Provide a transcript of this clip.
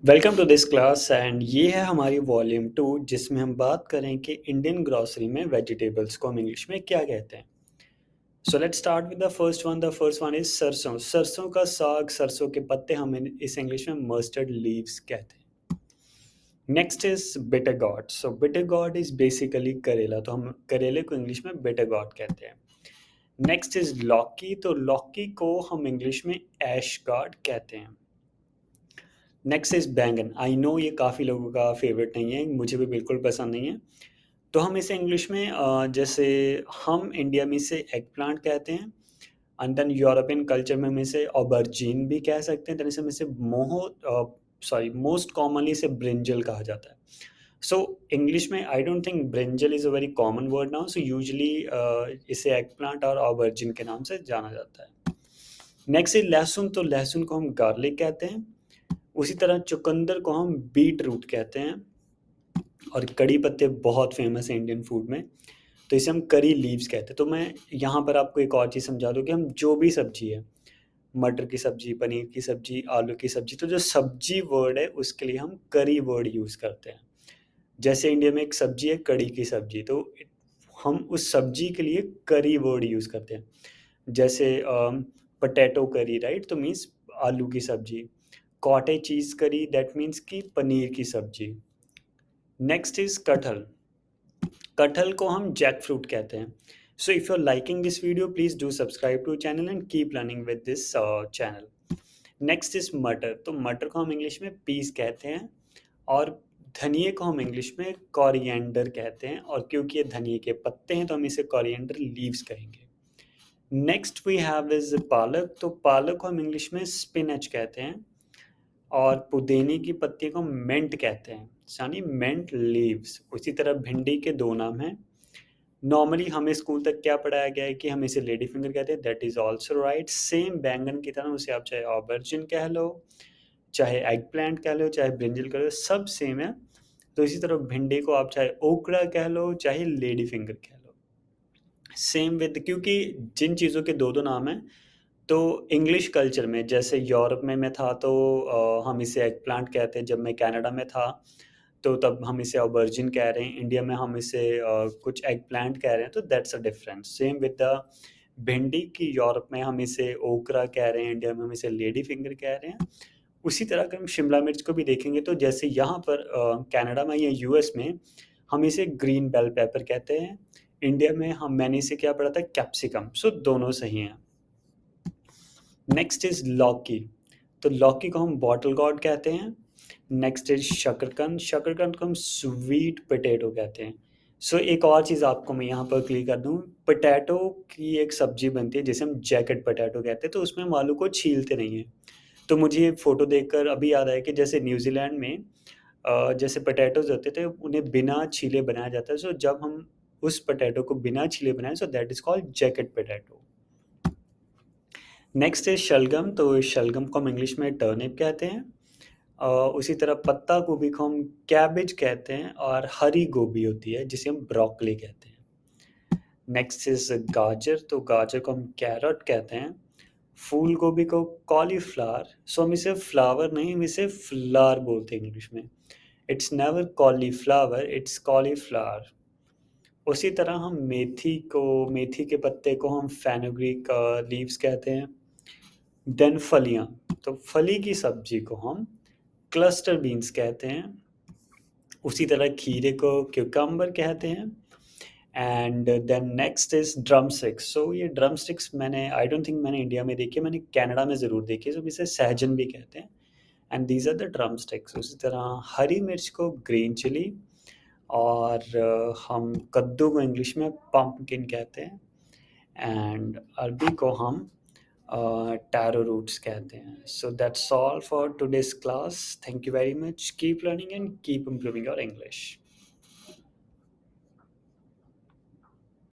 Welcome to this class and ये है हमारी वॉल्यूम 2 जिसमें हम बात करें कि इंडियन ग्रोसरी में वेजिटेबल्स को हम इंग्लिश में क्या कहते हैं। So let's start with the first one is सरसों। सरसों का साग, सरसों के पत्ते हम इस इंग्लिश में मस्टर्ड लीव्स कहते हैं। Next is bitter gourd. So bitter gourd is basically करेला, तो हम करेले को इंग्लिश में बिटर गॉड कहते हैं। नेक्स्ट इज लौकी। तो लौकी को हम इंग्लिश में ऐश गॉड कहते हैं। नेक्स्ट इज़ बैंगन। आई नो ये काफ़ी लोगों का फेवरेट नहीं है, मुझे भी बिल्कुल पसंद नहीं है। तो हम इसे इंग्लिश में जैसे हम इंडिया में इसे एग प्लांट कहते हैं एंड देन यूरोपियन कल्चर में हम इसे ऑबरजीन भी कह सकते हैं। देन इसे हम इसे मोस्ट कॉमनली इसे ब्रिंजल कहा जाता है। सो इंग्लिश में आई don't think brinjal is a very common word now, so usually इसे एग प्लांट और ऑबरजीन के नाम से जाना जाता है। नेक्स्ट इज लहसुन। तो लहसुन को हम गार्लिक कहते हैं। उसी तरह चुकंदर को हम बीट रूट कहते हैं। और कड़ी पत्ते बहुत फेमस है इंडियन फूड में, तो इसे हम करी लीव्स कहते हैं। तो मैं यहाँ पर आपको एक और चीज़ समझा दूँ कि हम जो भी सब्जी है, मटर की सब्जी, पनीर की सब्जी, आलू की सब्जी, तो जो सब्जी वर्ड है उसके लिए हम करी वर्ड यूज़ करते हैं। जैसे इंडिया में एक सब्जी है कड़ी की सब्जी, तो हम उस सब्जी के लिए करी वर्ड यूज़ करते हैं। जैसे पोटैटो करी, राइट, तो मीन्स आलू की सब्जी। कॉटेज चीज़ करी, दैट मीन्स कि पनीर की सब्जी। नेक्स्ट इज कटहल। कटहल को हम जैक फ्रूट कहते हैं। So if you are liking this video please do subscribe to channel and keep learning with this channel. Next is matar. तो मटर को हम इंग्लिश में पीस कहते हैं और धनिए को हम इंग्लिश में कोरिएंडर कहते हैं, और क्योंकि ये धनिए के पत्ते हैं तो हम इसे कोरिएंडर लीव्स कहेंगे। नेक्स्ट वी हैव इज पालक। तो पालक को हम इंग्लिश में स्पिनच कहते हैं और पुदीने की पत्ती को मिंट कहते हैं, यानी मिंट लीव्स। उसी तरह भिंडी के दो नाम हैं। नॉर्मली हमें स्कूल तक क्या पढ़ाया गया है कि हम इसे लेडी फिंगर कहते हैं, that is also right. Same बैंगन की तरह उसे आप चाहे ऑबर्जिन कह लो, चाहे एग प्लांट कह लो, चाहे ब्रिंजल कह लो, सब सेम है। तो इसी तरह भिंडी को आप चाहे ओकरा कह लो, चाहे लेडी फिंगर कह लो, सेम विद, क्योंकि जिन चीज़ों के दो दो नाम हैं। तो इंग्लिश कल्चर में जैसे यूरोप में मैं था तो हम इसे एग प्लांट कहते हैं। जब मैं कनाडा में था तो तब हम इसे ऑबर्जिन कह रहे हैं। इंडिया में हम इसे कुछ एग प्लांट कह रहे हैं, तो that's a difference. Same with the भिंडी की, यूरोप में हम इसे ओकरा कह रहे हैं, इंडिया में हम इसे लेडी फिंगर कह रहे हैं। उसी तरह अगर हम शिमला मिर्च को भी देखेंगे तो जैसे यहाँ पर कनाडा में या यूएस में हम इसे ग्रीन बेल पेपर कहते हैं, इंडिया में हम मैंने इसे क्या पढ़ा था, कैप्सिकम। सो दोनों सही हैं। नेक्स्ट इज लौकी। तो लौकी को हम बॉटल गॉर्ड कहते हैं। नेक्स्ट इज शकरकंद। शकरकंद को हम स्वीट पोटैटो कहते हैं। सो एक और चीज़ आपको मैं यहाँ पर क्लियर कर दूँ, पोटैटो की एक सब्जी बनती है जिसे हम जैकेट पोटैटो कहते हैं, तो उसमें हम आलू को छीलते नहीं हैं। तो मुझे ये फ़ोटो देखकर अभी याद आया कि जैसे न्यूज़ीलैंड में जैसे पोटैटोज़ होते थे उन्हें बिना छीले बनाया जाता है। सो जब हम उस पोटैटो को बिना छीले बनाएँ, so that is called jacket potato. Next is शलगम। तो शलगम को हम इंग्लिश में टर्निप कहते हैं। उसी तरह पत्ता गोभी को हम कैबेज कहते हैं, और हरी गोभी होती है जिसे हम ब्रोकली कहते हैं। नेक्स्ट इज़ गाजर। तो गाजर को हम कैरट कहते हैं। फूल गोभी को कॉलीफ्लावर। सो हम इसे फ्लावर नहीं, हम इसे फ्लावर बोलते हैं इंग्लिश में। It's never cauliflower, it's cauliflower. उसी तरह हम मेथी के पत्ते को हम फेनुग्रीक लीव्स कहते हैं। देन फलियाँ। तो फली की सब्जी को हम क्लस्टर बीन्स कहते हैं। उसी तरह खीरे को क्यूकम्बर कहते हैं। And then next is drumsticks. So ये ड्रम स्टिक्स मैंने आई डोंट थिंक मैंने इंडिया में देखी है, मैंने कनाडा में ज़रूर देखी है। सो इसे सहजन भी कहते हैं and these are the drumsticks. उसी तरह हरी मिर्च को ग्रीन चिली, और हम कद्दू को इंग्लिश में पम्पकिन कहते हैं, एंड अरबी को हम टैरो रूट्स कहते हैं। So that's all for today's class. Thank you very much. Keep learning and keep improving your English.